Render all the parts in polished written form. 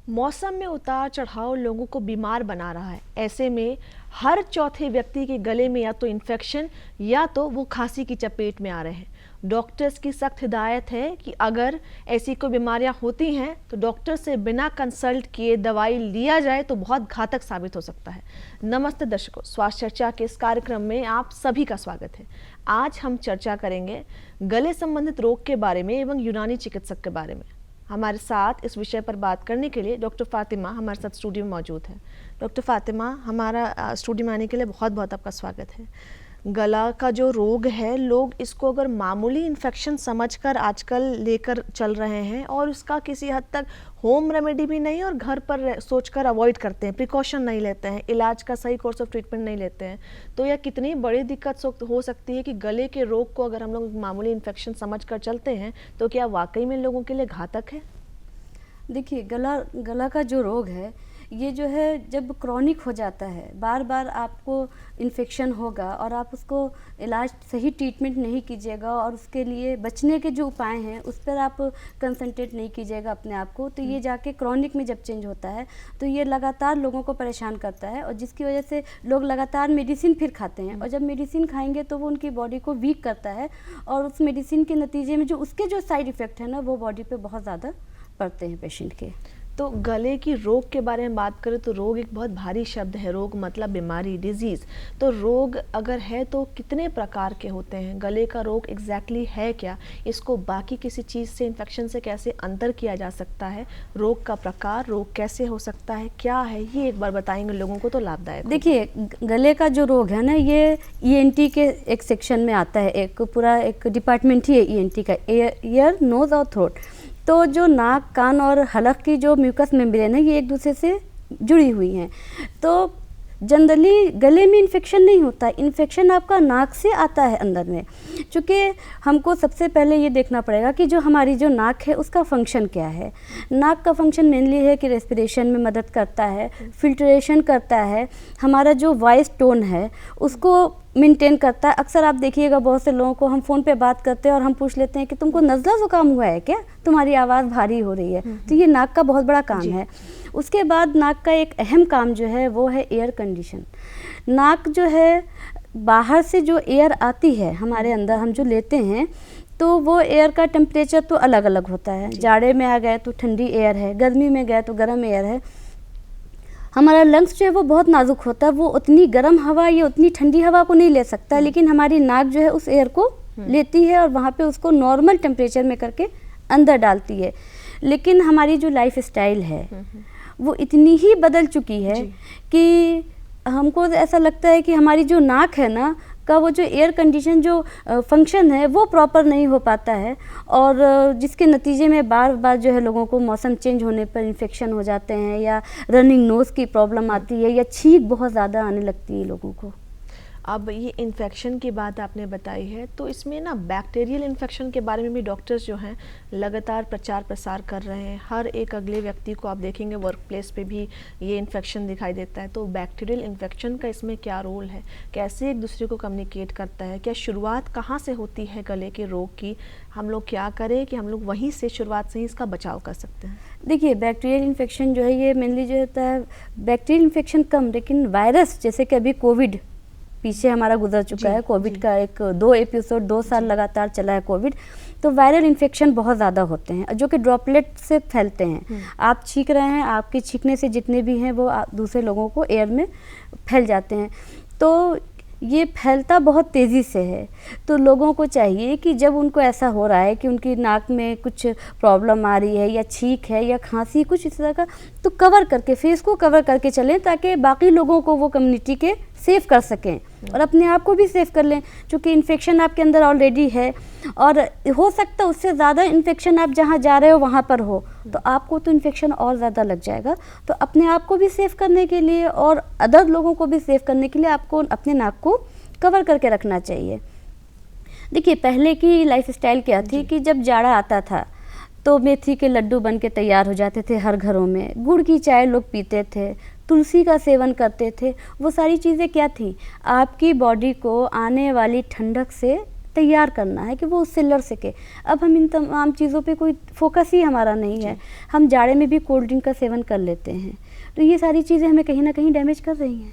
मौसम में उतार चढ़ाव लोगों को बीमार बना रहा है। ऐसे में हर चौथे व्यक्ति के गले में या तो इन्फेक्शन या तो वो खांसी की चपेट में आ रहे हैं। डॉक्टर्स की सख्त हिदायत है कि अगर ऐसी कोई बीमारियां होती हैं तो डॉक्टर से बिना कंसल्ट किए दवाई लिया जाए तो बहुत घातक साबित हो सकता है। नमस्ते दर्शकों, स्वास्थ्य चर्चा के इस कार्यक्रम में आप सभी का स्वागत है। आज हम चर्चा करेंगे गले संबंधित रोग के बारे में एवं यूनानी चिकित्सक के बारे में। हमारे साथ इस विषय पर बात करने के लिए डॉक्टर फातिमा हमारे साथ स्टूडियो में मौजूद है। डॉक्टर फातिमा, हमारा स्टूडियो में आने के लिए बहुत बहुत आपका स्वागत है। गला का जो रोग है, लोग इसको अगर मामूली इन्फेक्शन समझकर आजकल लेकर चल रहे हैं और उसका किसी हद तक होम रेमेडी भी नहीं और घर पर सोचकर अवॉइड करते हैं, प्रिकॉशन नहीं लेते हैं, इलाज का सही कोर्स ऑफ ट्रीटमेंट नहीं लेते हैं। तो यह कितनी बड़ी दिक्कत हो सकती है कि गले के रोग को अगर हम लोग मामूली इन्फेक्शन समझकर चलते हैं तो क्या वाकई में लोगों के लिए घातक है? देखिए, गला का जो रोग है ये जो है जब क्रॉनिक हो जाता है, बार बार आपको इन्फेक्शन होगा और आप उसको इलाज सही ट्रीटमेंट नहीं कीजिएगा और उसके लिए बचने के जो उपाय हैं उस पर आप कंसंट्रेट नहीं कीजिएगा अपने आप को, तो ये जाके क्रॉनिक में जब चेंज होता है तो ये लगातार लोगों को परेशान करता है और जिसकी वजह से लोग लगातार मेडिसिन फिर खाते हैं और जब मेडिसिन खाएंगे तो वो उनकी बॉडी को वीक करता है और उस मेडिसिन के नतीजे में जो उसके जो साइड इफ़ेक्ट है ना वो बॉडी पे बहुत ज़्यादा पड़ते हैं पेशेंट के। तो गले की रोग के बारे में बात करें तो रोग एक बहुत भारी शब्द है। रोग मतलब बीमारी, डिजीज़। तो रोग अगर है तो कितने प्रकार के होते हैं? गले का रोग एग्जैक्टली है क्या? इसको बाकी किसी चीज़ से, इन्फेक्शन से कैसे अंतर किया जा सकता है? रोग का प्रकार, रोग कैसे हो सकता है, क्या है, ये एक बार बताएंगे लोगों को तो लाभदायक। देखिए, गले का जो रोग है ना ये ईएनटी के एक सेक्शन में आता है, एक पूरा एक डिपार्टमेंट ही है ईएनटी का, ईयर, नोज और थ्रोट। तो जो नाक, कान और हलक की जो म्यूकस मेम्ब्रेन है ये एक दूसरे से जुड़ी हुई हैं। तो जनरली गले में इन्फेक्शन नहीं होता, इन्फेक्शन आपका नाक से आता है अंदर में। चूँकि हमको सबसे पहले ये देखना पड़ेगा कि जो हमारी जो नाक है उसका फंक्शन क्या है। नाक का फंक्शन मेनली है कि रेस्पिरेशन में मदद करता है, फिल्ट्रेशन करता है, हमारा जो वॉइस टोन है उसको मेंटेन करता है। अक्सर आप देखिएगा बहुत से लोगों को हम फ़ोन पे बात करते हैं और हम पूछ लेते हैं कि तुमको नज़ला ज़ुकाम हुआ है क्या, तुम्हारी आवाज़ भारी हो रही है। तो ये नाक का बहुत बड़ा काम है। उसके बाद नाक का एक अहम काम जो है वो है एयर कंडीशन। नाक जो है बाहर से जो एयर आती है हमारे अंदर हम जो लेते हैं तो वो एयर का टेम्परेचर तो अलग अलग होता है। जाड़े में आ गए तो ठंडी एयर है, गर्मी में गए तो गर्म एयर है। हमारा लंग्स जो है वो बहुत नाजुक होता है, वो उतनी गर्म हवा या उतनी ठंडी हवा को नहीं ले सकता, लेकिन हमारी नाक जो है उस एयर को लेती है और वहाँ पे उसको नॉर्मल टेम्परेचर में करके अंदर डालती है। लेकिन हमारी जो लाइफ स्टाइल है वो इतनी ही बदल चुकी है कि हमको ऐसा लगता है कि हमारी जो नाक है ना का वो जो एयर कंडीशन जो फंक्शन है वो प्रॉपर नहीं हो पाता है और जिसके नतीजे में बार बार जो है लोगों को मौसम चेंज होने पर इन्फेक्शन हो जाते हैं या रनिंग नोज़ की प्रॉब्लम आती है या छींक बहुत ज़्यादा आने लगती है लोगों को। अब ये इन्फेक्शन की बात आपने बताई है तो इसमें ना बैक्टीरियल इन्फेक्शन के बारे में भी डॉक्टर्स जो हैं लगातार प्रचार प्रसार कर रहे हैं। हर एक अगले व्यक्ति को आप देखेंगे वर्क प्लेस पे भी ये इन्फेक्शन दिखाई देता है। तो बैक्टीरियल इन्फेक्शन का इसमें क्या रोल है, कैसे एक दूसरे को कम्युनिकेट करता है, क्या शुरुआत कहाँ से होती है गले के रोग की? हम लोग क्या करें कि हम लोग वहीं से शुरुआत से ही इसका बचाव कर सकते हैं? देखिए, बैक्टीरियल इन्फेक्शन जो है ये मेनली जो होता है, बैक्टीरियल इन्फेक्शन कम, लेकिन वायरस जैसे कि अभी कोविड पीछे हमारा गुजर चुका है, कोविड का एक 2 एपिसोड 2 साल लगातार चला है कोविड। तो वायरल इन्फेक्शन बहुत ज़्यादा होते हैं जो कि ड्रॉपलेट से फैलते हैं। आप छींक रहे हैं, आपके छींकने से जितने भी हैं वो दूसरे लोगों को एयर में फैल जाते हैं। तो ये फैलता बहुत तेज़ी से है। तो लोगों को चाहिए कि जब उनको ऐसा हो रहा है कि उनकी नाक में कुछ प्रॉब्लम आ रही है या छींक है या खांसी कुछ इस तरह का, तो कवर करके, फेस को कवर करके चलें ताकि बाकी लोगों को वो कम्युनिटी के सेव कर सकें और अपने आप को भी सेव कर लें। क्योंकि इन्फेक्शन आपके अंदर ऑलरेडी है और हो सकता है उससे ज़्यादा इन्फेक्शन आप जहाँ जा रहे हो वहाँ पर हो, तो आपको तो इन्फेक्शन और ज़्यादा लग जाएगा। तो अपने आप को भी सेव करने के लिए और अदर लोगों को भी सेव करने के लिए आपको अपने नाक को कवर करके रखना चाहिए। देखिए, पहले की लाइफ स्टाइल क्या थी कि जब जाड़ा आता था तो मेथी के लड्डू बन के तैयार हो जाते थे हर घरों में, गुड़ की चाय लोग पीते थे, तुलसी का सेवन करते थे। वो सारी चीज़ें क्या थी, आपकी बॉडी को आने वाली ठंडक से तैयार करना है कि वो उससे लड़ सके। अब हम इन तमाम चीज़ों पे कोई फोकस ही हमारा नहीं है। हम जाड़े में भी कोल्ड ड्रिंक का सेवन कर लेते हैं, तो ये सारी चीज़ें हमें कहीं ना कहीं डैमेज कर रही हैं।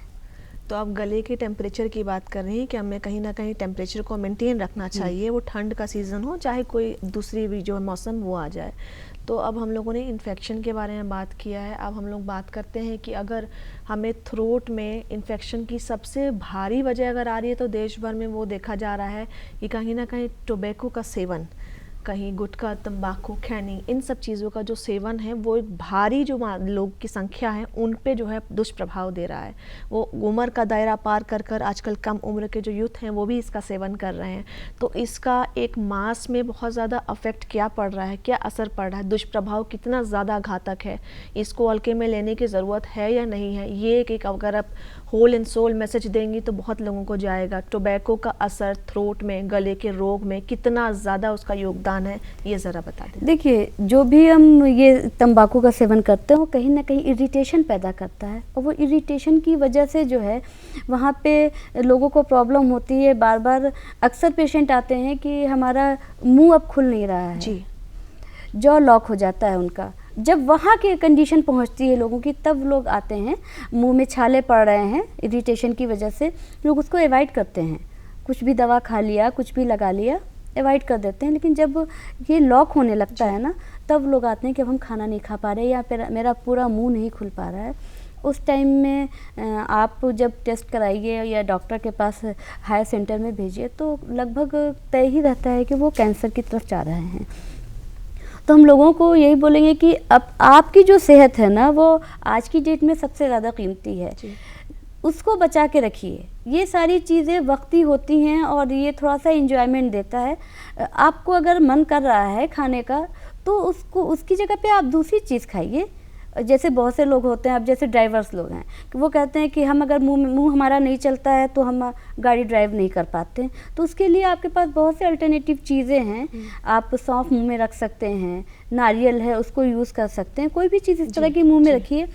तो आप गले के टेम्परेचर की बात कर रही हैं कि हमें कहीं ना कहीं टेम्परेचर को मेंटेन रखना चाहिए, वो ठंड का सीज़न हो चाहे कोई दूसरी भी जो मौसम वो आ जाए। तो अब हम लोगों ने इन्फेक्शन के बारे में बात किया है, अब हम लोग बात करते हैं कि अगर हमें थ्रोट में इन्फेक्शन की सबसे भारी वजह अगर आ रही है तो देश भर में वो देखा जा रहा है कि कहीं ना कहीं टोबैको का सेवन, कहीं गुटखा, तंबाकू, खैनी, इन सब चीज़ों का जो सेवन है वो एक भारी जो लोग की संख्या है उन पे जो है दुष्प्रभाव दे रहा है। वो उम्र का दायरा पार कर कर आजकल कम उम्र के जो यूथ हैं वो भी इसका सेवन कर रहे हैं। तो इसका एक मास में बहुत ज़्यादा अफेक्ट क्या पड़ रहा है, क्या असर पड़ रहा है, दुष्प्रभाव कितना ज़्यादा घातक है, इसको हल्के में लेने की ज़रूरत है या नहीं है, ये एक अगर आप होल एंड सोल मैसेज देंगी तो बहुत लोगों को जाएगा। टोबैको का असर थ्रोट में, गले के रोग में कितना ज़्यादा उसका योगदान है, ये ज़रा बता दें। देखिए, जो भी हम ये तंबाकू का सेवन करते हैं वो कहीं ना कहीं इरिटेशन पैदा करता है, और वो इरिटेशन की वजह से जो है वहाँ पे लोगों को प्रॉब्लम होती है। बार बार अक्सर पेशेंट आते हैं कि हमारा मुंह अब खुल नहीं रहा है जी, जॉ लॉक हो जाता है उनका। जब वहाँ की कंडीशन पहुँचती है लोगों की, तब लोग आते हैं, मुंह में छाले पड़ रहे हैं इरिटेशन की वजह से, लोग उसको अवॉइड करते हैं, कुछ भी दवा खा लिया, कुछ भी लगा लिया, अवॉइड कर देते हैं। लेकिन जब ये लॉक होने लगता है ना, तब लोग आते हैं कि अब हम खाना नहीं खा पा रहे या फिर मेरा पूरा मुंह नहीं खुल पा रहा है। उस टाइम में आप जब टेस्ट कराइए या डॉक्टर के पास हायर सेंटर में भेजिए तो लगभग तय ही रहता है कि वो कैंसर की तरफ जा रहे हैं। तो हम लोगों को यही बोलेंगे कि अब आपकी जो सेहत है ना, वो आज की डेट में सबसे ज़्यादा कीमती है, उसको बचा के रखिए। ये सारी चीज़ें वक्ती होती हैं और ये थोड़ा सा एंजॉयमेंट देता है। आपको अगर मन कर रहा है खाने का तो उसको उसकी जगह पे आप दूसरी चीज़ खाइए। जैसे बहुत से लोग होते हैं, अब जैसे ड्राइवर्स लोग हैं कि वो कहते हैं कि हम अगर मुंह हमारा नहीं चलता है तो हम गाड़ी ड्राइव नहीं कर पाते हैं, तो उसके लिए आपके पास बहुत से अल्टरनेटिव चीज़ें हैं। आप सौंफ मुंह में रख सकते हैं, नारियल है उसको यूज़ कर सकते हैं, कोई भी चीज़ इस तरह की मुंह में रखिए,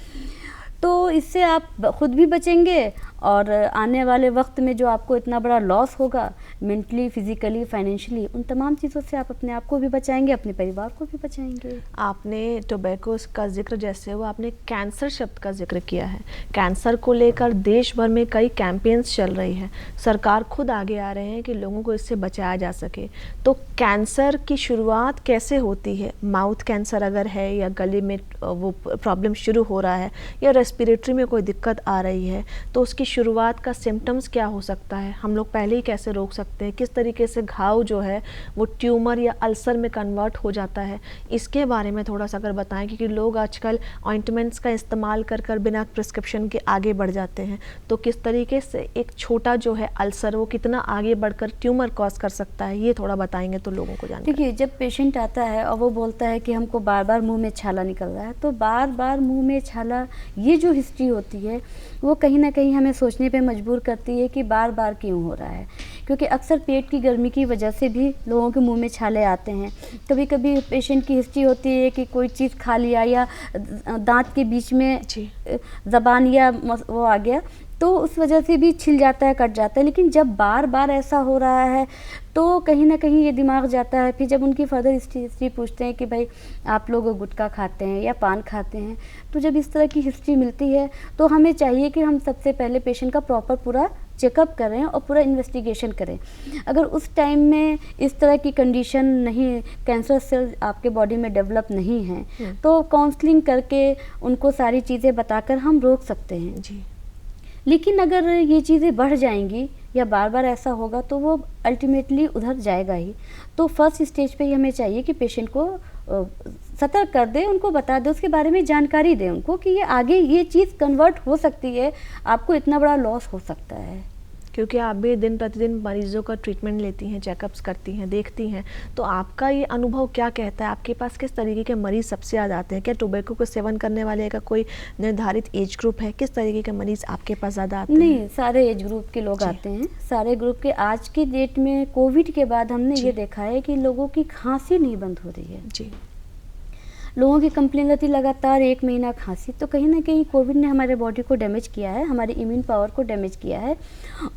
तो इससे आप खुद भी बचेंगे और आने वाले वक्त में जो आपको इतना बड़ा लॉस होगा मेंटली, फिजिकली, फाइनेंशियली, उन तमाम चीज़ों से आप अपने आप को भी बचाएंगे, अपने परिवार को भी बचाएंगे। आपने टोबैको का जिक्र जैसे हुआ, आपने कैंसर शब्द का जिक्र किया है। कैंसर को लेकर देश भर में कई कैंपेन्स चल रही है, सरकार खुद आगे आ रहे हैं कि लोगों को इससे बचाया जा सके। तो कैंसर की शुरुआत कैसे होती है? माउथ कैंसर अगर है या गले में वो प्रॉब्लम शुरू हो रहा है या रेस्पिरेटरी में कोई दिक्कत आ रही है, तो उसकी शुरुआत का सिम्टम्स क्या हो सकता है, हम लोग पहले ही कैसे रोक सकते हैं, किस तरीके से घाव जो है वो ट्यूमर या अल्सर में कन्वर्ट हो जाता है, इसके बारे में थोड़ा सा अगर बताएं। क्योंकि लोग आजकल ऑइंटमेंट्स का इस्तेमाल कर कर बिना प्रिस्क्रिप्शन के आगे बढ़ जाते हैं, तो किस तरीके से एक छोटा जो है अल्सर वो कितना आगे बढ़कर ट्यूमर कॉज कर सकता है, ये थोड़ा बताएंगे तो लोगों को जानकारी। देखिए, जब पेशेंट आता है और वो बोलता है कि हमको बार बार मुंह में छाला निकल रहा है, तो बार बार मुंह में छाला, ये जो हिस्ट्री होती है वो कहीं ना कहीं हमें सोचने पे मजबूर करती है कि बार बार क्यों हो रहा है। क्योंकि अक्सर पेट की गर्मी की वजह से भी लोगों के मुंह में छाले आते हैं। कभी कभी पेशेंट की हिस्ट्री होती है कि कोई चीज़ खा लिया या दांत के बीच में ज़बान या वो आ गया, तो उस वजह से भी छिल जाता है, कट जाता है। लेकिन जब बार बार ऐसा हो रहा है तो कहीं ना कहीं ये दिमाग जाता है। फिर जब उनकी फर्दर हिस्ट्री पूछते हैं कि भाई आप लोग गुटखा खाते हैं या पान खाते हैं, तो जब इस तरह की हिस्ट्री मिलती है तो हमें चाहिए कि हम सबसे पहले पेशेंट का प्रॉपर पूरा चेकअप करें और पूरा इन्वेस्टिगेशन करें। अगर उस टाइम में इस तरह की कंडीशन नहीं, कैंसर सेल आपके बॉडी में डेवलप नहीं है, तो काउंसलिंग करके उनको सारी चीज़ें बताकर हम रोक सकते हैं जी। लेकिन अगर ये चीज़ें बढ़ जाएंगी या बार बार ऐसा होगा तो वो अल्टीमेटली उधर जाएगा ही। तो फर्स्ट स्टेज पे ही हमें चाहिए कि पेशेंट को सतर्क कर दे, उनको बता दे, उसके बारे में जानकारी दे उनको कि ये आगे ये चीज़ कन्वर्ट हो सकती है, आपको इतना बड़ा लॉस हो सकता है। क्योंकि आप भी दिन प्रतिदिन मरीजों का ट्रीटमेंट लेती हैं, चेकअप्स करती हैं, देखती हैं, तो आपका ये अनुभव क्या कहता है? आपके पास किस तरीके के मरीज सबसे ज़्यादा आते हैं? क्या टोबैको को सेवन करने वाले का कोई निर्धारित एज ग्रुप है? किस तरीके के मरीज आपके पास ज़्यादा आते हैं? नहीं, सारे एज ग्रुप के लोग आते हैं, सारे ग्रुप के। आज की डेट में कोविड के बाद हमने ये देखा है कि लोगों की खांसी नहीं बंद हो रही है जी। लोगों की कंप्लेन रहती लगातार 1 महीना खांसी। तो कहीं ना कहीं कोविड ने हमारे बॉडी को डैमेज किया है, हमारे इम्यून पावर को डैमेज किया है।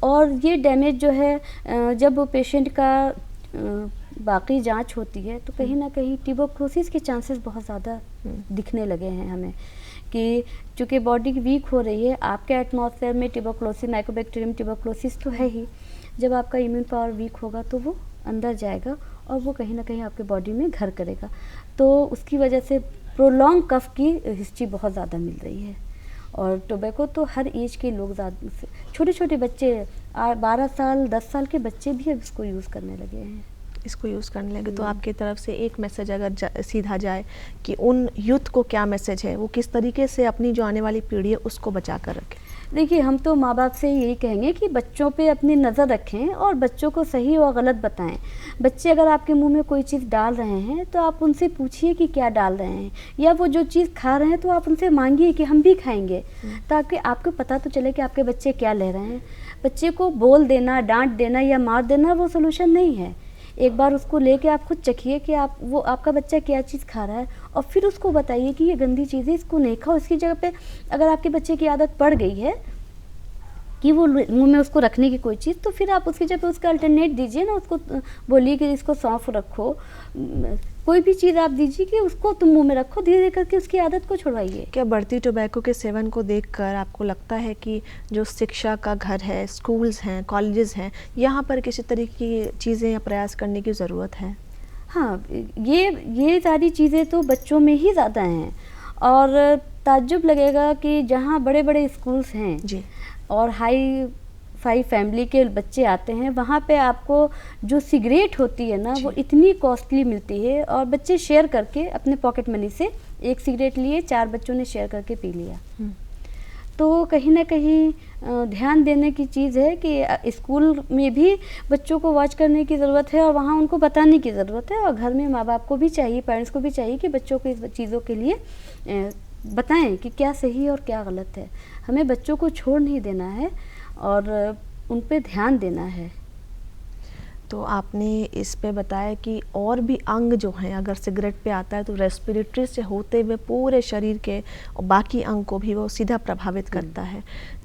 और ये डैमेज जो है जब पेशेंट का बाकी जांच होती है तो कहीं ना कहीं ट्यूबरक्लोसिस के चांसेस बहुत ज़्यादा दिखने लगे हैं हमें, कि चूँकि बॉडी वीक हो रही है, आपके एटमॉस्फेयर में ट्यूबरक्लोसिस, माइकोबैक्टीरियम ट्यूबरक्लोसिस तो है ही। जब आपका इम्यून पावर वीक होगा तो वो अंदर जाएगा और वो कहीं ना कहीं आपके बॉडी में घर करेगा। तो उसकी वजह से प्रोलॉन्ग कफ की हिस्ट्री बहुत ज़्यादा मिल रही है। और टोबैको तो हर एज के लोग, ज़्यादा छोटे छोटे बच्चे, 12 साल 10 साल के बच्चे भी अब इसको यूज़ करने लगे हैं, इसको यूज़ करने लगे। तो आपकी तरफ से एक मैसेज अगर सीधा जाए कि उन यूथ को क्या मैसेज है, वो किस तरीके से अपनी जो आने वाली पीढ़ी है उसको बचा कर रखें? देखिए, हम तो माँ बाप से यही कहेंगे कि बच्चों पे अपनी नज़र रखें और बच्चों को सही और गलत बताएं। बच्चे अगर आपके मुंह में कोई चीज़ डाल रहे हैं तो आप उनसे पूछिए कि क्या डाल रहे हैं, या वो जो चीज़ खा रहे हैं तो आप उनसे मांगिए कि हम भी खाएंगे, ताकि आपको पता तो चले कि आपके बच्चे क्या ले रहे हैं। बच्चे को बोल देना, डांट देना या मार देना वो सोल्यूशन नहीं है। एक बार उसको लेके आप खुद चखिए कि आपका बच्चा क्या चीज़ खा रहा है, और फिर उसको बताइए कि ये गंदी चीज़ है, इसको नहीं खाओ। इसकी जगह पे अगर आपके बच्चे की आदत पड़ गई है कि वो मुंह में उसको रखने की कोई चीज़, तो फिर आप उसकी जगह पे उसका अल्टरनेट दीजिए ना। उसको बोलिए कि इसको सौंफ रखो, कोई भी चीज़ आप दीजिए कि उसको तुम मुंह में रखो, धीरे धीरे करके उसकी आदत को छुड़वाइए। क्या बढ़ती टोबैको के सेवन को देखकर आपको लगता है कि जो शिक्षा का घर है, स्कूल्स हैं, कॉलेजेस हैं, यहाँ पर किसी तरीके की चीज़ें या प्रयास करने की ज़रूरत है? हाँ, ये सारी चीज़ें तो बच्चों में ही ज़्यादा हैं। और ताज्जुब लगेगा कि जहाँ बड़े बड़े स्कूल्स हैं जी, और हाई फाई फैमिली के बच्चे आते हैं, वहाँ पे आपको जो सिगरेट होती है ना वो इतनी कॉस्टली मिलती है, और बच्चे शेयर करके अपने पॉकेट मनी से एक सिगरेट लिए, 4 बच्चों ने शेयर करके पी लिया। तो कहीं ना कहीं ध्यान देने की चीज़ है कि स्कूल में भी बच्चों को वॉच करने की ज़रूरत है और वहाँ उनको बताने की ज़रूरत है, और घर में माँ बाप को भी चाहिए, पेरेंट्स को भी चाहिए कि बच्चों को इस चीज़ों के लिए बताएं कि क्या सही और क्या गलत है। हमें बच्चों को छोड़ नहीं देना है और उन पे ध्यान देना है। तो आपने इस पे बताया कि और भी अंग जो हैं, अगर सिगरेट पे आता है तो रेस्पिरेटरी से होते हुए पूरे शरीर के और बाकी अंग को भी वो सीधा प्रभावित करता है।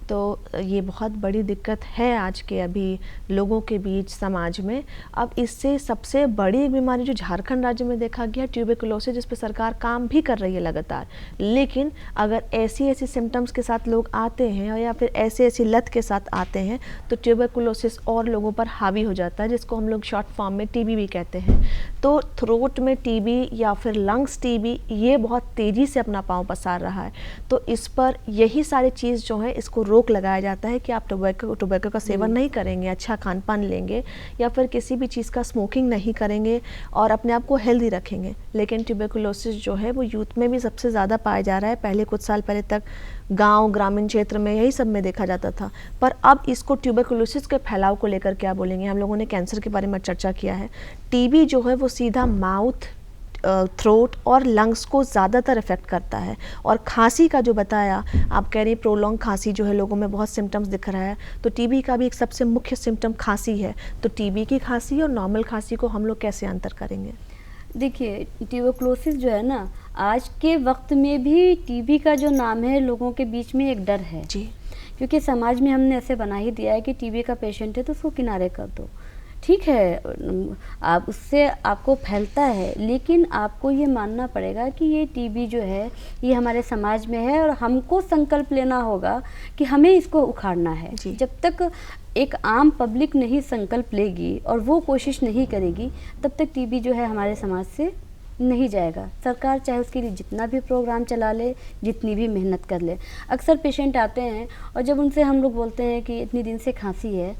तो ये बहुत बड़ी दिक्कत है आज के अभी लोगों के बीच, समाज में। अब इससे सबसे बड़ी बीमारी जो झारखंड राज्य में देखा गया, ट्यूबरकुलोसिस, जिस पे सरकार काम भी कर रही है लगातार। लेकिन अगर ऐसी सिम्टम्स के साथ लोग आते हैं या फिर ऐसी लत के साथ आते हैं तो ट्यूबरकुलोसिस और लोगों पर हावी हो जाता है, जिसको हम लोग शॉर्ट फॉर्म में टीबी भी कहते हैं। तो थ्रोट में टीबी या फिर लंग्स टीबी, ये बहुत तेज़ी से अपना पाँव पसार रहा है। तो इस पर यही सारी चीज़ जो है, इसको रोक लगाया जाता है कि आप टोबैको का सेवन नहीं करेंगे, अच्छा खान पान लेंगे या फिर किसी भी चीज़ का स्मोकिंग नहीं करेंगे और अपने आप को हेल्दी रखेंगे। लेकिन ट्यूबरकुलोसिस जो है वो यूथ में भी सबसे ज़्यादा पाया जा रहा है। पहले कुछ साल पहले तक गांव, ग्रामीण क्षेत्र में, यही सब में देखा जाता था, पर अब इसको ट्यूबरकुलोसिस के फैलाव को लेकर क्या बोलेंगे? हम लोगों ने कैंसर के बारे में चर्चा किया है। टीबी जो है वो सीधा माउथ, थ्रोट और लंग्स को ज़्यादातर इफेक्ट करता है। और खांसी का जो बताया, आप कह रही हैं प्रोलॉन्ग खांसी जो है लोगों में बहुत सिम्टम्स दिख रहा है, तो टीबी का भी एक सबसे मुख्य सिम्टम खांसी है। तो टीबी की खांसी और नॉर्मल खांसी को हम लोग कैसे अंतर करेंगे? देखिए, ट्यूबरकुलोसिस जो है ना, आज के वक्त में भी टीबी का जो नाम है, लोगों के बीच में एक डर है जी, क्योंकि समाज में हमने ऐसे बना ही दिया है कि टीबी का पेशेंट है तो उसको किनारे कर दो। ठीक है, आप उससे आपको फैलता है, लेकिन आपको ये मानना पड़ेगा कि ये टीबी जो है ये हमारे समाज में है और हमको संकल्प लेना होगा कि हमें इसको उखाड़ना है। जब तक एक आम पब्लिक नहीं संकल्प लेगी और वो कोशिश नहीं करेगी, तब तक टीबी जो है हमारे समाज से नहीं जाएगा। सरकार चाहे उसके लिए जितना भी प्रोग्राम चला ले, जितनी भी मेहनत कर ले। अक्सर पेशेंट आते हैं और जब उनसे हम लोग बोलते हैं कि इतनी दिन से खांसी है,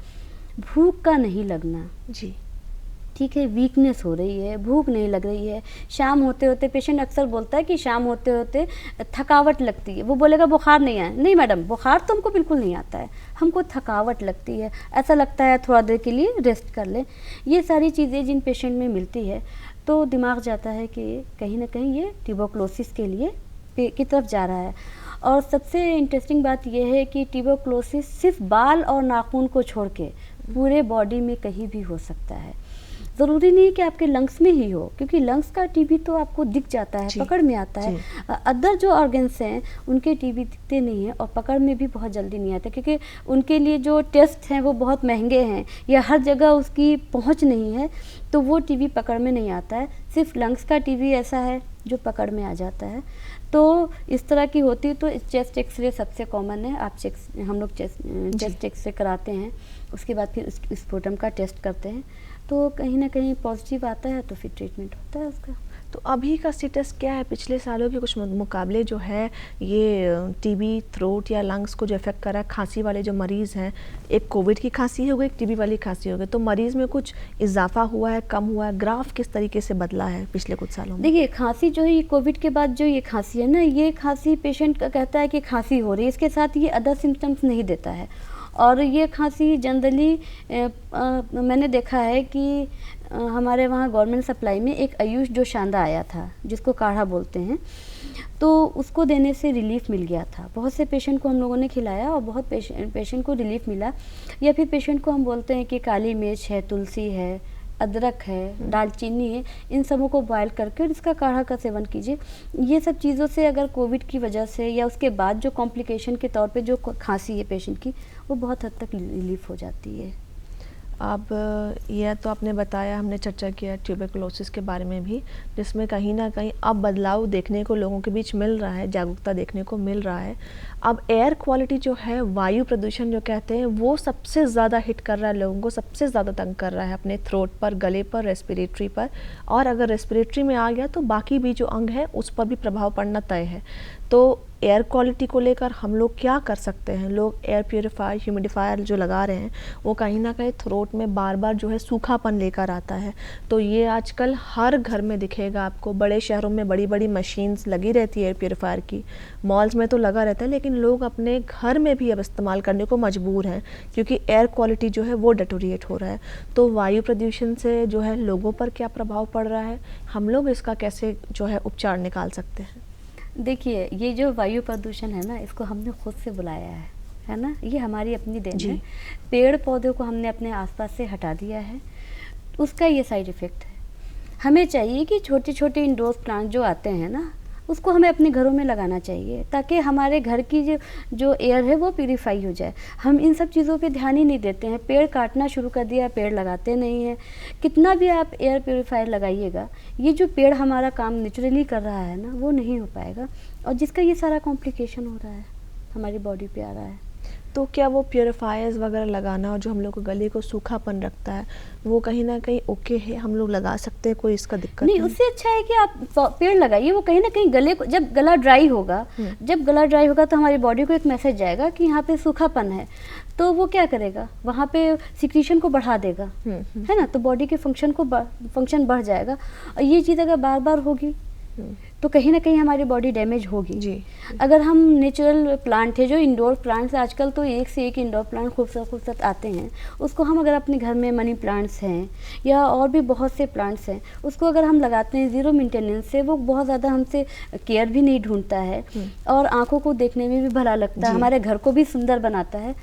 भूख का नहीं लगना, जी ठीक है, वीकनेस हो रही है, भूख नहीं लग रही है, शाम होते होते पेशेंट अक्सर बोलता है कि शाम होते होते थकावट लगती है। वो बोलेगा बुखार नहीं आया, नहीं मैडम, बुखार तो हमको बिल्कुल नहीं आता है, हमको थकावट लगती है, ऐसा लगता है थोड़ा देर के लिए रेस्ट कर लें। ये सारी चीज़ें जिन पेशेंट में मिलती है तो दिमाग जाता है कि कहीं ना कहीं ये ट्यूबरकुलोसिस के लिए की तरफ जा रहा है। और सबसे इंटरेस्टिंग बात यह है कि ट्यूबरकुलोसिस सिर्फ बाल और नाखून को छोड़ के पूरे बॉडी में कहीं भी हो सकता है। ज़रूरी नहीं कि आपके लंग्स में ही हो, क्योंकि लंग्स का टीबी तो आपको दिख जाता है, जी, पकड़ में आता है। अदर जो ऑर्गन्स हैं उनके टीबी दिखते नहीं हैं और पकड़ में भी बहुत जल्दी नहीं आते, क्योंकि उनके लिए जो टेस्ट हैं वो बहुत महंगे हैं या हर जगह उसकी पहुंच नहीं है, तो वो टीबी पकड़ में नहीं आता है। सिर्फ लंग्स का टीबी ऐसा है जो पकड़ में आ जाता है। तो इस तरह की होती है तो चेस्ट एक्सरे सबसे कॉमन है। आप हम लोग चेस्ट एक्सरे कराते हैं, उसके बाद फिर स्पुटम का टेस्ट करते हैं, तो कहीं ना कहीं पॉजिटिव आता है तो फिर ट्रीटमेंट होता है उसका। तो अभी का स्टेटस क्या है? पिछले सालों के कुछ मुकाबले जो है ये टीबी थ्रोट या लंग्स को जो इफेक्ट कर रहा है, खांसी वाले जो मरीज़ हैं, एक कोविड की खांसी हो गई, एक टीबी वाली खांसी हो गई, तो मरीज़ में कुछ इजाफा हुआ है, कम हुआ है? ग्राफ किस तरीके से बदला है पिछले कुछ सालों में? देखिए, खांसी जो है ये कोविड के बाद जो ये खांसी है ना, ये खांसी पेशेंट का कहता है कि खांसी हो रही है, इसके साथ ये अदर सिम्टम्स नहीं देता है। और ये खांसी जनरली मैंने देखा है कि हमारे वहाँ गवर्नमेंट सप्लाई में एक आयुष जो शांदा आया था, जिसको काढ़ा बोलते हैं, तो उसको देने से रिलीफ मिल गया था। बहुत से पेशेंट को हम लोगों ने खिलाया और बहुत पेशेंट को रिलीफ मिला। या फिर पेशेंट को हम बोलते हैं कि काली मिर्च है, तुलसी है, अदरक है, दालचीनी है, इन सबों को बॉयल करके और इसका काढ़ा का सेवन कीजिए। ये सब चीज़ों से अगर कोविड की वजह से या उसके बाद जो कॉम्प्लिकेशन के तौर पे जो खांसी है पेशेंट की, वो बहुत हद तक रिलीफ हो जाती है। अब यह तो आपने बताया, हमने चर्चा किया ट्यूबरकुलोसिस के बारे में भी, जिसमें कहीं ना कहीं अब बदलाव देखने को लोगों के बीच मिल रहा है, जागरूकता देखने को मिल रहा है। अब एयर क्वालिटी जो है, वायु प्रदूषण जो कहते हैं, वो सबसे ज़्यादा हिट कर रहा है लोगों को, सबसे ज़्यादा तंग कर रहा है अपने थ्रोट पर, गले पर, रेस्पिरेटरी पर, और अगर रेस्पिरेटरी में आ गया तो बाकी भी जो अंग है उस पर भी प्रभाव पड़ना तय है। तो एयर क्वालिटी को लेकर हम लोग क्या कर सकते हैं? लोग एयर प्योरीफायर, ह्यूमिडिफायर जो लगा रहे हैं, वो कहीं ना कहीं थ्रोट में बार बार जो है सूखापन लेकर आता है। तो ये आजकल हर घर में दिखेगा आपको, बड़े शहरों में बड़ी बड़ी मशीन्स लगी रहती है एयर प्योरीफायर की, मॉल्स में तो लगा रहता है, लेकिन लोग अपने घर में भी अब इस्तेमाल करने को मजबूर हैं, क्योंकि एयर क्वालिटी जो है वो डेटोरिएट हो रहा है। तो वायु प्रदूषण से जो है लोगों पर क्या प्रभाव पड़ रहा है, हम लोग इसका कैसे जो है उपचार निकाल सकते हैं? देखिए, ये जो वायु प्रदूषण है ना, इसको हमने खुद से बुलाया है ना, ये हमारी अपनी देन है। पेड़ पौधों को हमने अपने आसपास से हटा दिया है, उसका ये साइड इफ़ेक्ट है। हमें चाहिए कि छोटे छोटे इंडोर प्लांट जो आते हैं ना, उसको हमें अपने घरों में लगाना चाहिए, ताकि हमारे घर की जो एयर है वो प्यूरीफाई हो जाए। हम इन सब चीज़ों पे ध्यान ही नहीं देते हैं, पेड़ काटना शुरू कर दिया, पेड़ लगाते नहीं हैं। कितना भी आप एयर प्यूरीफायर लगाइएगा, ये जो पेड़ हमारा काम नेचुरली कर रहा है ना, वो नहीं हो पाएगा, और जिसका ये सारा कॉम्प्लिकेशन हो रहा है, हमारी बॉडी पे आ रहा है। तो क्या वो प्योरीफायर्स वगैरह लगाना, और जो हम लोग को गले को सूखापन रखता है, वो कहीं ना कहीं ओके है, हम लोग लगा सकते हैं, कोई इसका दिक्कत नहीं? उससे अच्छा है कि आप पेड़ लगाइए। वो कहीं ना कहीं गले को, जब गला ड्राई होगा, तो हमारी बॉडी को एक मैसेज जाएगा कि यहाँ पे सूखापन है, तो वो क्या करेगा, वहाँ पे सिक्रीशन को बढ़ा देगा, है ना, तो बॉडी के फंक्शन बढ़ जाएगा। और ये चीज़ अगर बार बार होगी तो कहीं ना कहीं हमारी बॉडी डैमेज होगी जी। अगर हम नेचुरल प्लांट है, जो इंडोर प्लांट्स, आजकल तो एक से एक इंडोर प्लांट खूबसूरत आते हैं, उसको हम अगर अपने घर में, मनी प्लांट्स हैं या और भी बहुत से प्लांट्स हैं, उसको अगर हम लगाते हैं ज़ीरो मेंटेनेंस से, वो बहुत ज़्यादा हमसे केयर भी नहीं ढूंढता है और आंखों को देखने में भी भला लगता है, हमारे घर को भी सुंदर बनाता है।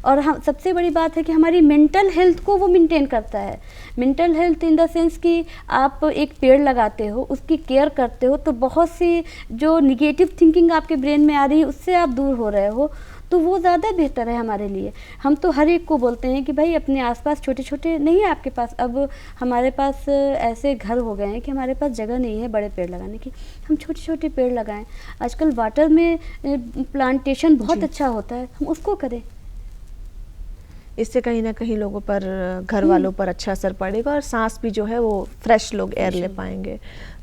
और हम, सबसे बड़ी बात है कि हमारी मेंटल हेल्थ को वो मेंटेन करता है। Mental health in the sense कि आप एक पेड़ लगाते हो, उसकी केयर करते हो, तो बहुत सी जो निगेटिव थिंकिंग आपके ब्रेन में आ रही है, उससे आप दूर हो रहे हो, तो वो ज़्यादा बेहतर है हमारे लिए। हम तो हर एक को बोलते हैं कि भाई अपने आसपास छोटे छोटे, नहीं है आपके पास, अब हमारे पास ऐसे घर हो गए हैं कि हमारे पास जगह नहीं है बड़े पेड़ लगाने की, हम छोटे छोटे पेड़ लगाएं। आजकल वाटर में प्लांटेशन बहुत अच्छा होता है, हम उसको करें। इससे कहीं ना कहीं लोगों पर, घर वालों पर अच्छा असर पड़ेगा, और सांस भी जो है वो फ्रेश लोग एयर ले पाएंगे।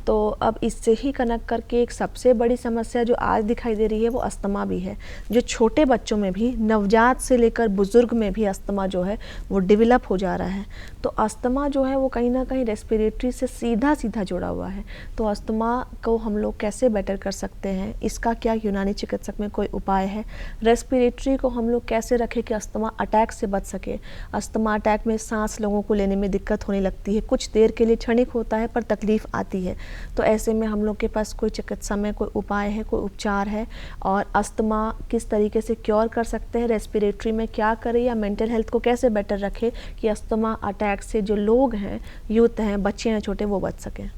तो अब इससे ही कनेक्ट करके एक सबसे बड़ी समस्या जो आज दिखाई दे रही है, वो अस्थमा भी है, जो छोटे बच्चों में भी, नवजात से लेकर बुजुर्ग में भी अस्थमा जो है वो डेवलप हो जा रहा है। तो अस्थमा जो है वो कहीं ना कहीं रेस्पिरेटरी से सीधा जुड़ा हुआ है। तो अस्थमा को हम लोग कैसे बेटर कर सकते हैं, इसका क्या यूनानी चिकित्सक में कोई उपाय है? रेस्पिरेटरी को हम लोग कैसे रखें कि अस्थमा अटैक से बच सके? अस्थमा अटैक में सांस लोगों को लेने में दिक्कत होने लगती है, कुछ देर के लिए क्षणिक होता है पर तकलीफ आती है, तो ऐसे में हम लोग के पास कोई चिकित्सा में कोई उपाय है, कोई उपचार है, और अस्थमा किस तरीके से क्योर कर सकते हैं, रेस्पिरेटरी में क्या करें, या मेंटल हेल्थ को कैसे बेटर रखें कि अस्थमा अटैक से जो लोग हैं, यूथ हैं, बच्चे हैं छोटे, वो बच सकें।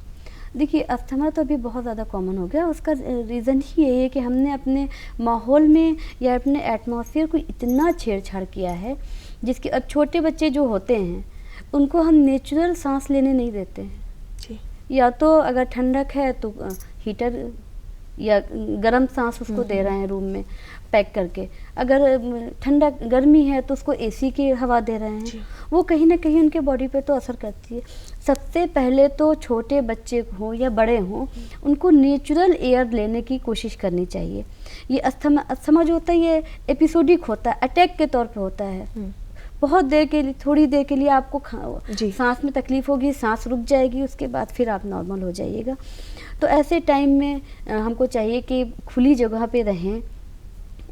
देखिए, अस्थमा तो अभी बहुत ज़्यादा कॉमन हो गया। उसका रीज़न ही यही है कि हमने अपने माहौल में या अपने एटमॉस्फेयर को इतना छेड़छाड़ किया है, जिसके अब छोटे बच्चे जो होते हैं उनको हम नेचुरल सांस लेने नहीं देते हैं जी। या तो अगर ठंडक है तो हीटर या गर्म सांस उसको दे रहे हैं रूम में पैक करके, अगर ठंडा गर्मी है तो उसको एसी की हवा दे रहे हैं। वो कहीं ना कहीं उनके बॉडी पे तो असर करती है। सबसे पहले तो छोटे बच्चे हों या बड़े हों, उनको नेचुरल एयर लेने की कोशिश करनी चाहिए। ये अस्थमा जो होता है ये एपिसोडिक होता है, अटैक के तौर पे होता है। बहुत देर के लिए, थोड़ी देर के लिए आपको सांस में तकलीफ होगी, सांस रुक जाएगी, उसके बाद फिर आप नॉर्मल हो जाइएगा। तो ऐसे टाइम में हमको चाहिए कि खुली जगह पे रहें।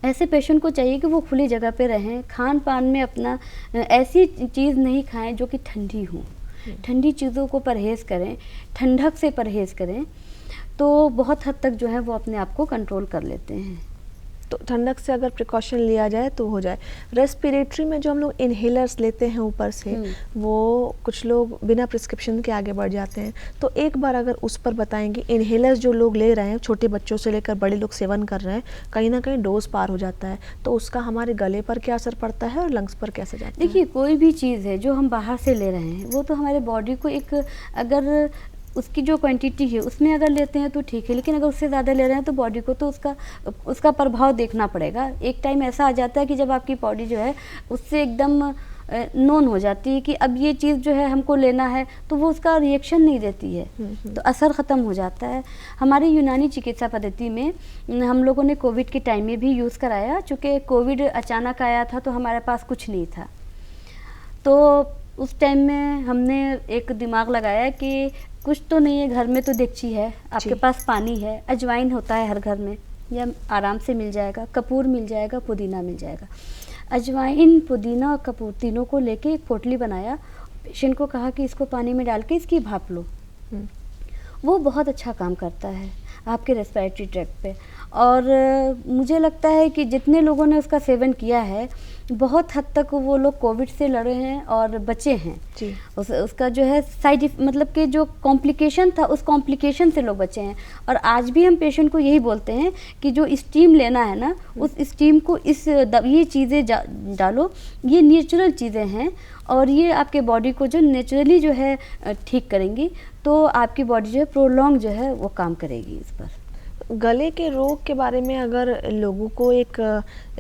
ऐसे पेशेंट को चाहिए कि वो खुली जगह पे रहें। खान पान में अपना ऐसी चीज़ नहीं खाएं जो कि ठंडी हो, ठंडी चीज़ों को परहेज़ करें, ठंडक से परहेज़ करें, तो बहुत हद तक जो है वो अपने आप को कंट्रोल कर लेते हैं। तो ठंडक से अगर प्रिकॉशन लिया जाए तो हो जाए। रेस्पिरेटरी में जो हम लोग इनहेलर्स लेते हैं ऊपर से, वो कुछ लोग बिना प्रिस्क्रिप्शन के आगे बढ़ जाते हैं, तो एक बार अगर उस पर बताएंगे, इनहेलर्स जो लोग ले रहे हैं, छोटे बच्चों से लेकर बड़े लोग सेवन कर रहे हैं, कहीं ना कहीं डोज पार हो जाता है, तो उसका हमारे गले पर क्या असर पड़ता है और लंग्स पर कैसे जाता है? देखिए, कोई भी चीज़ है जो हम बाहर से ले रहे हैं, वो तो हमारे बॉडी को एक, अगर उसकी जो क्वांटिटी है उसमें अगर लेते हैं तो ठीक है, लेकिन अगर उससे ज़्यादा ले रहे हैं तो बॉडी को तो उसका प्रभाव देखना पड़ेगा। एक टाइम ऐसा आ जाता है कि जब आपकी बॉडी जो है उससे एकदम नोन हो जाती है कि अब ये चीज़ जो है हमको लेना है, तो वो उसका रिएक्शन नहीं देती है, तो असर ख़त्म हो जाता है। हमारी यूनानी चिकित्सा पद्धति में हम लोगों ने कोविड के टाइम में भी यूज़ कराया। चूँकि कोविड अचानक आया था तो हमारे पास कुछ नहीं था, तो उस टाइम में हमने एक दिमाग लगाया कि कुछ तो नहीं है, घर में तो देगची है, आपके पास पानी है, अजवाइन होता है हर घर में, या आराम से मिल जाएगा, कपूर मिल जाएगा, पुदीना मिल जाएगा। अजवाइन, पुदीना और कपूर तीनों को लेके एक पोटली बनाया, पेशेंट को कहा कि इसको पानी में डाल के इसकी भाप लो। वो बहुत अच्छा काम करता है आपके रेस्पिरेटरी ट्रैक्ट पे। और मुझे लगता है कि जितने लोगों ने उसका सेवन किया है, बहुत हद तक वो लोग कोविड से लड़े हैं और बचे हैं जी। उसका जो है मतलब कि जो कॉम्प्लिकेशन था, उस कॉम्प्लिकेशन से लोग बचे हैं। और आज भी हम पेशेंट को यही बोलते हैं कि जो स्टीम लेना है ना, उस स्टीम को ये चीज़ें डालो, ये नेचुरल चीज़ें हैं और ये आपके बॉडी को जो नेचुरली जो है ठीक करेंगी, तो आपकी बॉडी जो है प्रोलॉन्ग जो है वो काम करेगी इस पर। गले के रोग के बारे में अगर लोगों को एक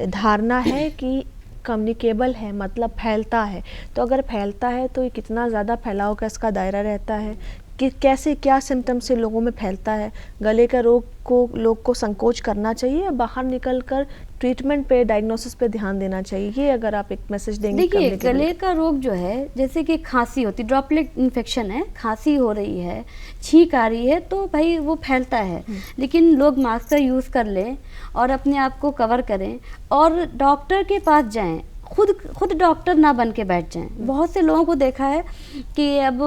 धारणा है कि कम्युनिकेबल है, मतलब फैलता है, तो अगर फैलता है तो ये कितना ज़्यादा फैलाव का इसका दायरा रहता है, कि कैसे क्या सिम्टम्स से लोगों में फैलता है? गले का रोग को लोग को संकोच करना चाहिए या बाहर निकलकर ट्रीटमेंट पे, डायग्नोसिस पे ध्यान देना चाहिए? ये अगर आप एक मैसेज देंगे। देखिए, गले का रोग जो है, जैसे कि खांसी होती, ड्रॉपलेट इन्फेक्शन है, खांसी हो रही है, छींक आ रही है, तो भाई वो फैलता है। लेकिन लोग मास्क का यूज़ कर लें और अपने आप को कवर करें और डॉक्टर के पास जाएं। खुद डॉक्टर ना बन के बैठ जाएं। बहुत से लोगों को देखा है कि अब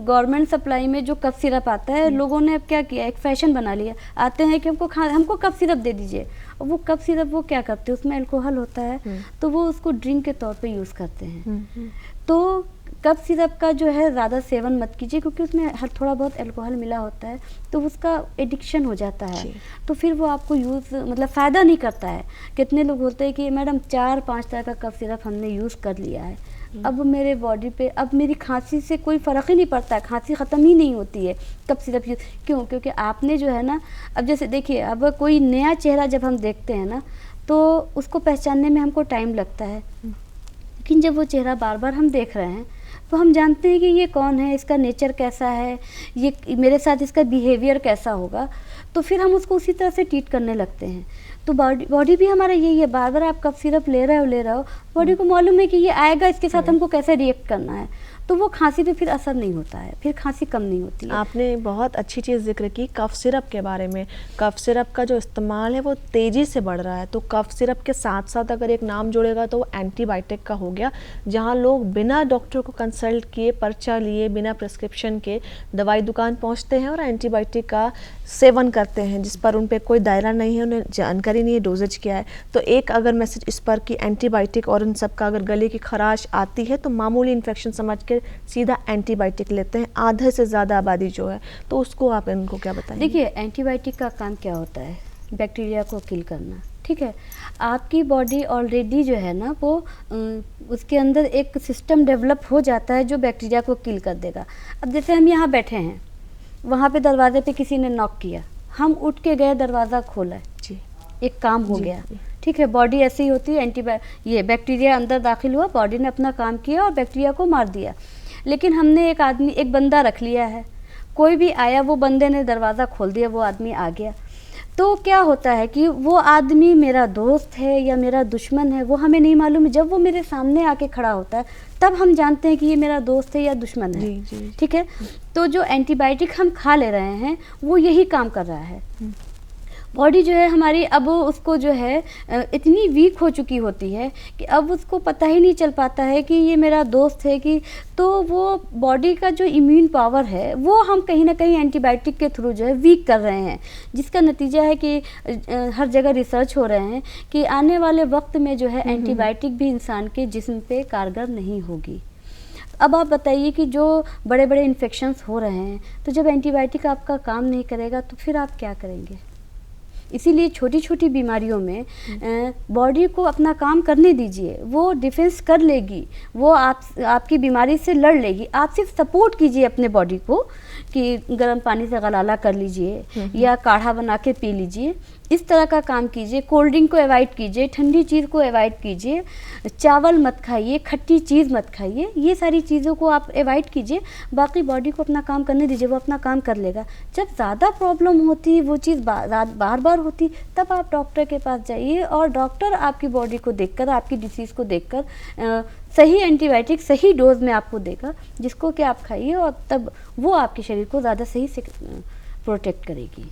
गवर्नमेंट सप्लाई में जो कफ सिरप आता है, लोगों ने अब क्या किया, एक फैशन बना लिया। आते हैं कि हमको कफ सिरप दे दीजिए, और वो कफ सिरप वो क्या करते हैं, उसमें अल्कोहल होता है, तो वो उसको ड्रिंक के तौर पे यूज़ करते हैं। तो कफ सिरप का जो है ज़्यादा सेवन मत कीजिए, क्योंकि उसमें थोड़ा बहुत अल्कोहल मिला होता है, तो उसका एडिक्शन हो जाता है, तो फिर वो आपको मतलब फ़ायदा नहीं करता है। कितने लोग होते हैं कि मैडम 4-5 तरह का कफ सिरप हमने यूज़ कर लिया है, अब मेरे बॉडी पे, अब मेरी खांसी से कोई फ़र्क ही नहीं पड़ता है, खांसी ख़त्म ही नहीं होती है कफ सिरप यूज़। क्यों? क्योंकि आपने जो है ना, अब जैसे देखिए, अब कोई नया चेहरा जब हम देखते हैं ना, तो उसको पहचानने में हमको टाइम लगता है, लेकिन जब वो चेहरा बार बार हम देख रहे हैं तो हम जानते हैं कि ये कौन है, इसका नेचर कैसा है, ये मेरे साथ इसका बिहेवियर कैसा होगा, तो फिर हम उसको उसी तरह से ट्रीट करने लगते हैं। तो बॉडी भी हमारा यही है, बार बार आप कफ सिरप ले रहे हो, बॉडी को मालूम है कि ये आएगा, इसके साथ हमको कैसे रिएक्ट करना है, तो वो खांसी पे फिर असर नहीं होता है, फिर खांसी कम नहीं होती है। आपने बहुत अच्छी चीज़ जिक्र की कफ सिरप के बारे में। कफ सिरप का जो इस्तेमाल है वो तेज़ी से बढ़ रहा है, तो कफ सिरप के साथ साथ अगर एक नाम जुड़ेगा तो वो एंटीबायोटिक का हो गया, जहाँ लोग बिना डॉक्टर को कंसल्ट किए, पर्चा लिए, बिना प्रिस्क्रिप्शन के दवाई दुकान पहुँचते हैं और एंटीबायोटिक का सेवन करते हैं, जिस पर उन पर कोई दायरा नहीं है, उन्हें जानकारी नहीं है डोजेज क्या है। तो एक अगर मैसेज इस पर कि एंटीबायोटिक और इन सब का अगर गले की खराश आती है तो मामूली इन्फेक्शन समझ के सीधा एंटीबायोटिक लेते हैं, आधे से ज़्यादा आबादी जो है, तो उसको आप इनको क्या बताएंगे? देखिए, एंटीबायोटिक का काम क्या होता है? बैक्टीरिया को किल करना, ठीक है। आपकी बॉडी ऑलरेडी जो है ना वो उसके अंदर एक सिस्टम डेवलप हो जाता है जो बैक्टीरिया को किल कर देगा। अब जैसे हम यहाँ बैठे हैं, वहाँ पे दरवाजे पे किसी ने नॉक किया, हम उठ के गए, दरवाज़ा खोला जी, एक काम हो जी, गया, जी। ठीक है। बॉडी ऐसी ही होती है, ये बैक्टीरिया अंदर दाखिल हुआ, बॉडी ने अपना काम किया और बैक्टीरिया को मार दिया। लेकिन हमने एक बंदा रख लिया है, कोई भी आया, वो बंदे ने दरवाज़ा खोल दिया, वो आदमी आ गया, तो क्या होता है कि वो आदमी मेरा दोस्त है या मेरा दुश्मन है वो हमें नहीं मालूम है। जब वो मेरे सामने आके खड़ा होता है तब हम जानते हैं कि ये मेरा दोस्त है या दुश्मन है, जी, जी। ठीक है। तो जो एंटीबायोटिक हम खा ले रहे हैं वो यही काम कर रहा है। बॉडी जो है हमारी अब उसको जो है इतनी वीक हो चुकी होती है कि अब उसको पता ही नहीं चल पाता है कि ये मेरा दोस्त है कि, तो वो बॉडी का जो इम्यून पावर है वो हम कहीं ना कहीं एंटीबायोटिक के थ्रू जो है वीक कर रहे हैं, जिसका नतीजा है कि हर जगह रिसर्च हो रहे हैं कि आने वाले वक्त में जो है एंटीबायोटिक भी इंसान के जिस्म पे कारगर नहीं होगी। अब आप बताइए कि जो बड़े बड़े इन्फेक्शंस हो रहे हैं, तो जब एंटीबायोटिक आपका काम नहीं करेगा तो फिर आप क्या करेंगे? इसीलिए छोटी छोटी बीमारियों में बॉडी को अपना काम करने दीजिए, वो डिफेंस कर लेगी, वो आपकी बीमारी से लड़ लेगी। आप सिर्फ सपोर्ट कीजिए अपने बॉडी को कि गर्म पानी से गलाला कर लीजिए या काढ़ा बना के पी लीजिए, इस तरह का काम कीजिए। कोल्ड ड्रिंक को अवॉइड कीजिए, ठंडी चीज़ को अवॉइड कीजिए, चावल मत खाइए, खट्टी चीज़ मत खाइए, ये सारी चीज़ों को आप अवॉइड कीजिए। बाकी बॉडी को अपना काम करने दीजिए, वो अपना काम कर लेगा। जब ज़्यादा प्रॉब्लम होती, वो चीज़ बार बार होती, तब आप डॉक्टर के पास जाइए और डॉक्टर आपकी बॉडी को देखकर, आपकी डिसीज़ को देखकर सही एंटीबायोटिक सही डोज में आपको देगा, जिसको कि आप खाइए और तब वो आपके शरीर को ज़्यादा सही से प्रोटेक्ट करेगी।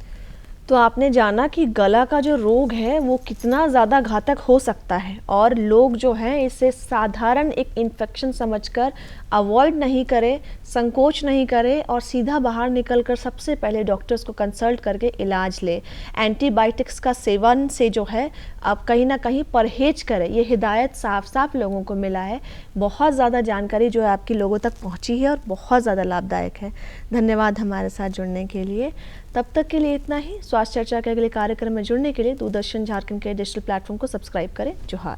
तो आपने जाना कि गला का जो रोग है वो कितना ज़्यादा घातक हो सकता है, और लोग जो हैं इसे साधारण एक इन्फेक्शन समझकर अवॉइड नहीं करें, संकोच नहीं करें और सीधा बाहर निकलकर सबसे पहले डॉक्टर्स को कंसल्ट करके इलाज लें। एंटीबायोटिक्स का सेवन से जो है आप कहीं ना कहीं परहेज करें, ये हिदायत साफ साफ लोगों को मिला है। बहुत ज़्यादा जानकारी जो है आपकी लोगों तक पहुंची है और बहुत ज़्यादा लाभदायक है। धन्यवाद हमारे साथ जुड़ने के लिए। तब तक के लिए इतना ही। स्वास्थ्य चर्चा के अगले कार्यक्रम में जुड़ने के लिए दूरदर्शन झारखंड के डिजिटल प्लेटफॉर्म को सब्सक्राइब करें। जोहार।